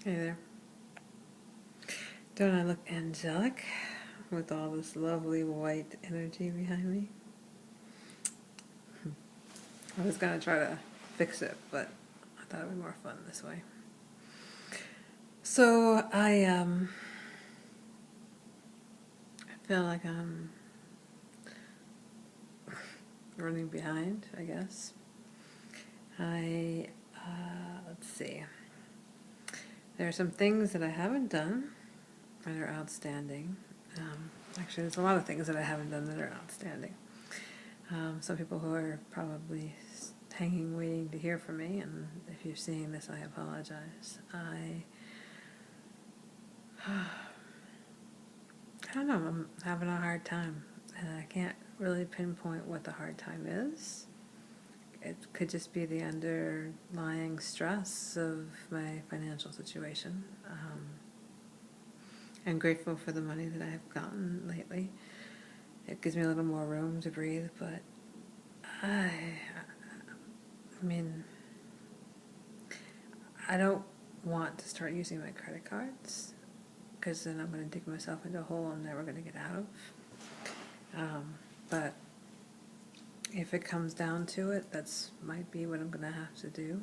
Hey there. Don't I look angelic with all this lovely white energy behind me? I was gonna try to fix it, but I thought it would be more fun this way. So I feel like I'm running behind, I guess. Let's see. There are some things that I haven't done that are outstanding. Actually, there's a lot of things that I haven't done that are outstanding. Some people who are probably hanging, waiting to hear from me, and if you're seeing this, I apologize. I don't know, I'm having a hard time, and I can't really pinpoint what the hard time is. It could just be the underlying stress of my financial situation. I'm grateful for the money that I have gotten lately. It gives me a little more room to breathe, but I mean, I don't want to start using my credit cards because then I'm going to dig myself into a hole I'm never going to get out of. But if it comes down to it, that's might be what I'm going to have to do.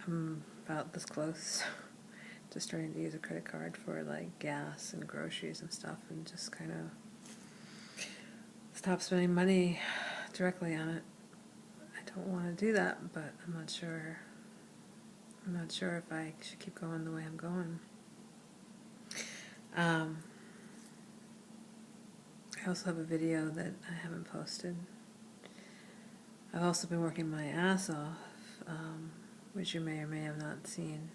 I'm about this close to starting to use a credit card for like gas and groceries and stuff, and just kind of stop spending money directly on it. I don't want to do that, but I'm not sure. I'm not sure if I should keep going the way I'm going. I also have a video that I haven't posted. I've also been working my ass off, which you may or may have not seen,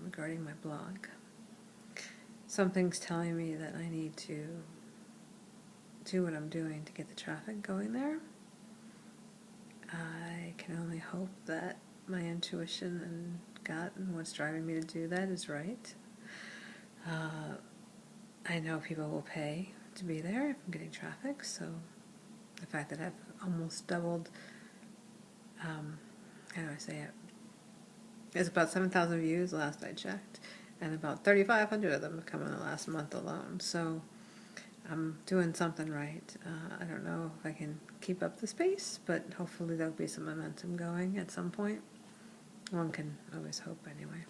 regarding my blog. Something's telling me that I need to do what I'm doing to get the traffic going there. I can only hope that my intuition and gut and what's driving me to do that is right. I know people will pay to be there if I'm getting traffic, so the fact that I've almost doubled, how do I say it? It's about 7,000 views last I checked, and about 3,500 of them have come in the last month alone, so I'm doing something right. I don't know if I can keep up the pace, but hopefully there'll be some momentum going at some point. One can always hope anyway.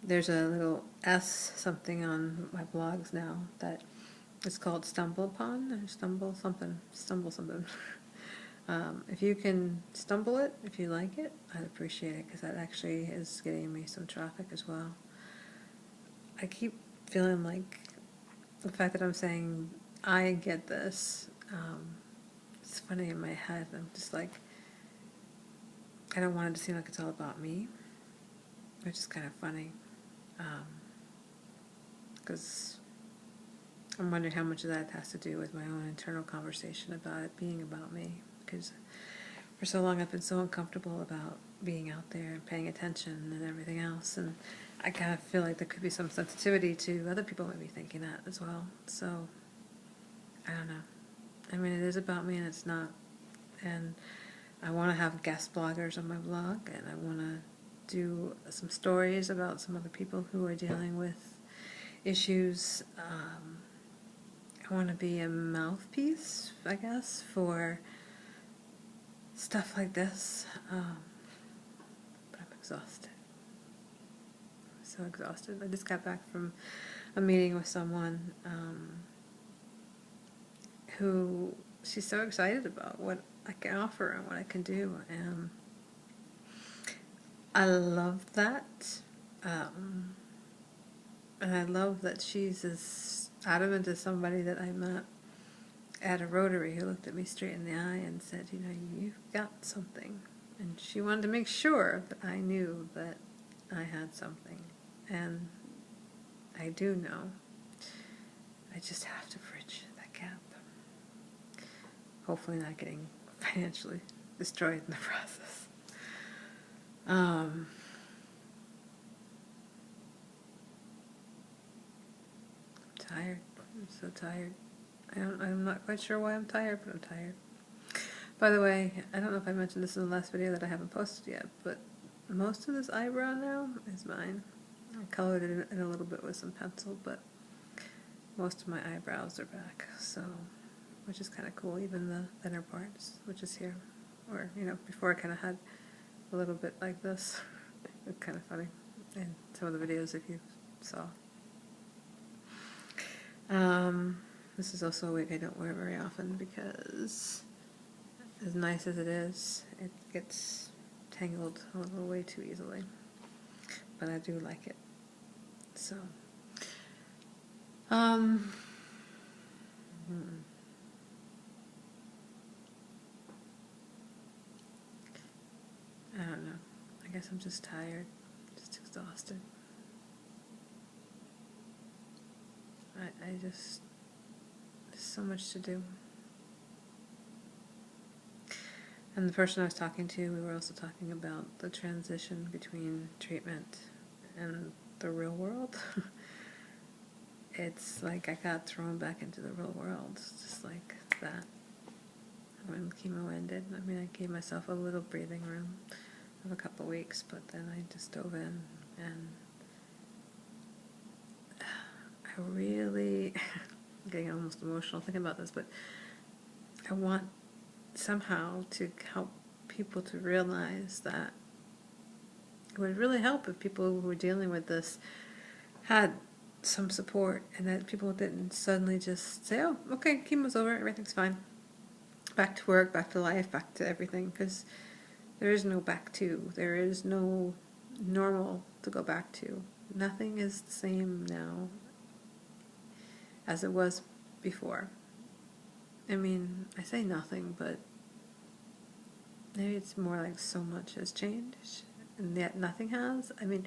There's a little S something on my blogs now that is called Stumble Upon, or Stumble something. If you can stumble it, if you like it, I'd appreciate it, because that actually is getting me some traffic as well. I keep feeling like the fact that I'm saying I get this, it's funny in my head. I'm just like, I don't want it to seem like it's all about me, which is kind of funny, because I'm wondering how much of that has to do with my own internal conversation about it being about me, because for so long I've been so uncomfortable about being out there and paying attention and everything else, and I kind of feel like there could be some sensitivity to other people maybe thinking that as well. So I don't know. I mean, it is about me and it's not, and I want to have guest bloggers on my blog, and I want to do some stories about some other people who are dealing with issues. I want to be a mouthpiece, I guess, for stuff like this, but I'm exhausted. I'm so exhausted. I just got back from a meeting with someone who she's so excited about what I can offer and what I can do, and I love that. And I love that she's as adamant as somebody that I met at a Rotary who looked at me straight in the eye and said, you know, you've got something. And she wanted to make sure that I knew that I had something. And I do know. I just have to bridge that gap. Hopefully not getting financially destroyed in the process. I'm tired. I'm so tired. I'm not quite sure why I'm tired, but I'm tired. By the way, I don't know if I mentioned this in the last video that I haven't posted yet, but most of this eyebrow now is mine. I colored it in a little bit with some pencil, but most of my eyebrows are back, so, which is kind of cool, even the thinner parts, which is here. Or, you know, before I kind of had a little bit like this. It's kind of funny in some of the videos if you saw. This is also a wig I don't wear very often because, as nice as it is, it gets tangled a little way too easily. But I do like it. So, I don't know. I guess I'm just tired, just exhausted. There's so much to do. And the person I was talking to, we were also talking about the transition between treatment and the real world. It's like I got thrown back into the real world, just like that. When chemo ended, I mean, I gave myself a little breathing room of a couple weeks, but then I just dove in, and I really, I'm getting almost emotional thinking about this, but I want somehow to help people to realize that it would really help if people who were dealing with this had some support, and that people didn't suddenly just say, oh, okay, chemo's over, everything's fine. Back to work, back to life, back to everything, because there is no back to. There is no normal to go back to. Nothing is the same now as it was before. I mean, I say nothing, but maybe it's more like so much has changed, and yet nothing has. I mean,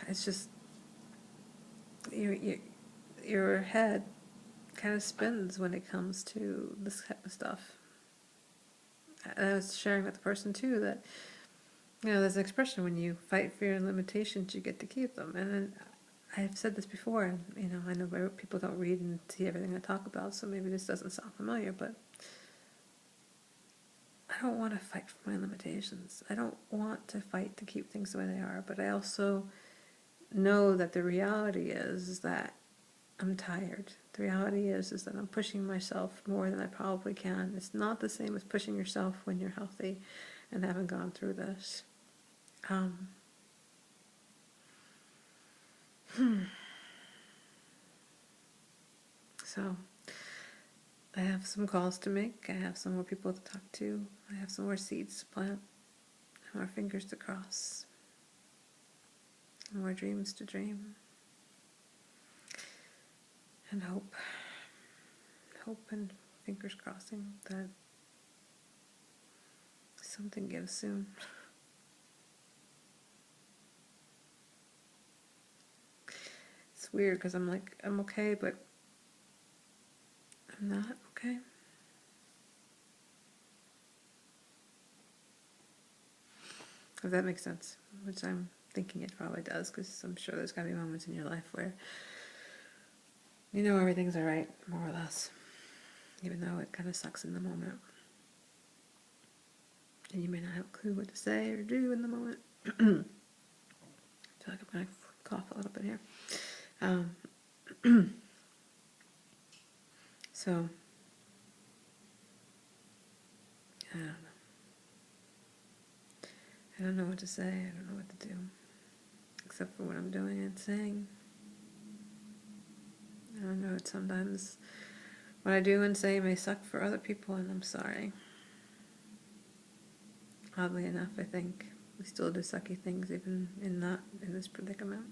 it's just, your head kind of spins when it comes to this type of stuff. And I was sharing with the person too that, you know, there's an expression, when you fight for your limitations, you get to keep them. And then I've said this before, and you know, I know people don't read and see everything I talk about, so maybe this doesn't sound familiar, but I don't want to fight for my limitations. I don't want to fight to keep things the way they are, but I also know that the reality is that I'm tired. The reality is that I'm pushing myself more than I probably can. It's not the same as pushing yourself when you're healthy and haven't gone through this. So, I have some calls to make. I have some more people to talk to. I have some more seeds to plant. More fingers to cross. More dreams to dream. And hope. Hope and fingers crossing that something gives soon. It's weird because I'm like, I'm okay, but I'm not okay. If that makes sense, which I'm thinking it probably does, because I'm sure there's got to be moments in your life where you know everything's alright, more or less, even though it kind of sucks in the moment. And you may not have a clue what to say or do in the moment. I feel like I'm going to cough a little bit here. So, I don't know. I don't know what to say, I don't know what to do, except for what I'm doing and saying. I don't know, it's sometimes what I do and say may suck for other people, and I'm sorry. Oddly enough, I think we still do sucky things even in this predicament.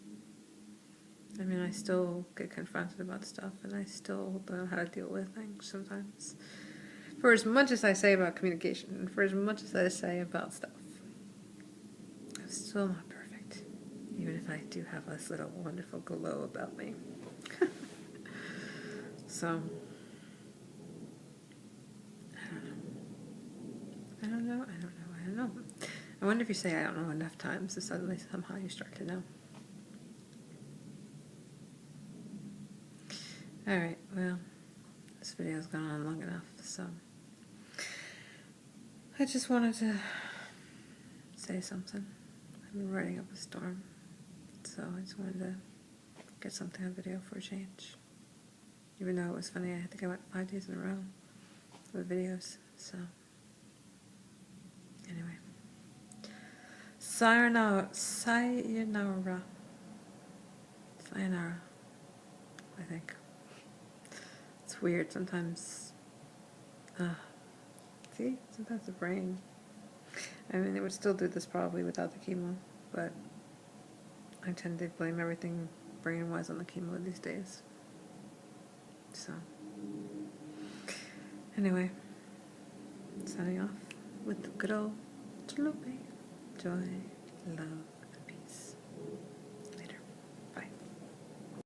I mean, I still get confronted about stuff, and I still don't know how to deal with things sometimes. For as much as I say about communication, and for as much as I say about stuff, I'm still not perfect, even if I do have this little wonderful glow about me. So, I don't know. I wonder if you say I don't know enough times, so suddenly somehow you start to know. Alright, well, this video's gone on long enough, so I just wanted to say something. I've been writing up a storm, so I just wanted to get something on video for a change. Even though it was funny, I think I went 5 days in a row with videos, so anyway. Sayonara. Sayonara. Sayonara, I think. It's weird sometimes. See? Sometimes the brain. I mean, it would still do this probably without the chemo, but I tend to blame everything brain-wise on the chemo these days. So, anyway, signing off with the good old Chalupa. Joy, love.